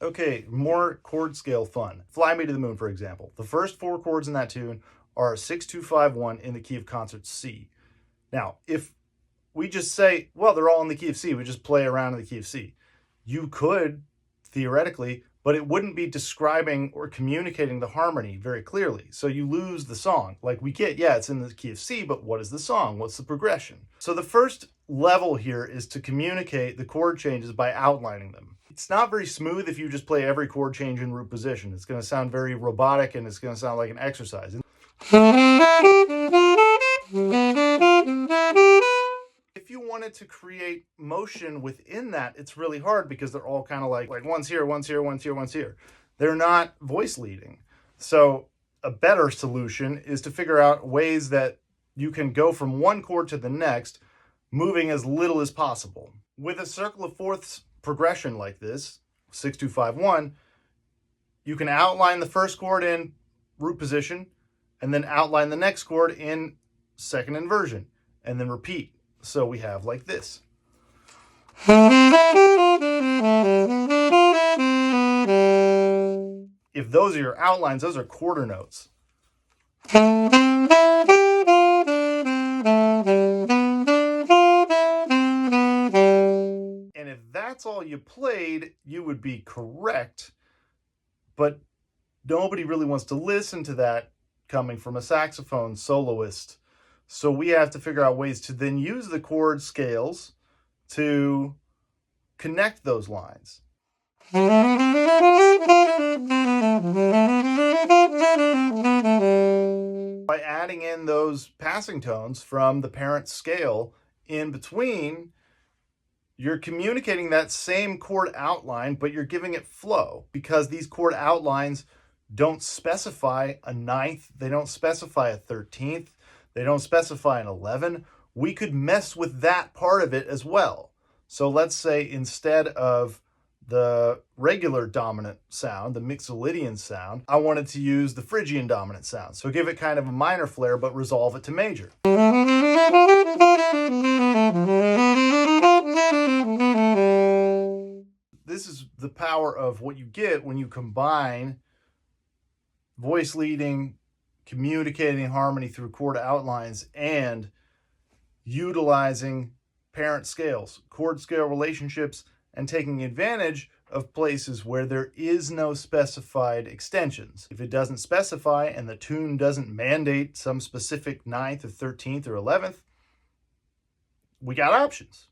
Okay, more chord scale fun. Fly Me to the Moon, for example. The first four chords in that tune are 6, 2, 5, 1 in the key of concert C. Now, if we just say, well, they're all in the key of C, we just play around in the key of C. You could, theoretically, but it wouldn't be describing or communicating the harmony very clearly. So you lose the song. Like we get, yeah, it's in the key of C, but what is the song? What's the progression? So the first level here is to communicate the chord changes by outlining them. It's not very smooth if you just play every chord change in root position. It's going to sound very robotic and it's going to sound like an exercise. If you wanted to create motion within that, it's really hard because they're all kind of like one's here, one's here, one's here, one's here. They're not voice leading. So a better solution is to figure out ways that you can go from one chord to the next, moving as little as possible. With a circle of fourths progression like this, 6, 2, 5, 1, you can outline the first chord in root position and then outline the next chord in second inversion and then repeat. So we have like this. If those are your outlines, those are quarter notes. And if that's all you played, you would be correct. But nobody really wants to listen to that coming from a saxophone soloist. So we have to figure out ways to then use the chord scales to connect those lines. By adding in those passing tones from the parent scale in between, you're communicating that same chord outline, but you're giving it flow because these chord outlines don't specify a ninth, they don't specify a 13th, they don't specify an 11. We could mess with that part of it as well. So let's say instead of the regular dominant sound, the Mixolydian sound, I wanted to use the Phrygian dominant sound. So give it kind of a minor flair, but resolve it to major. This is the power of what you get when you combine voice leading, communicating harmony through chord outlines, and utilizing parent scales, chord scale relationships, and taking advantage of places where there is no specified extensions. If it doesn't specify and the tune doesn't mandate some specific 9th or 13th or 11th, we got options.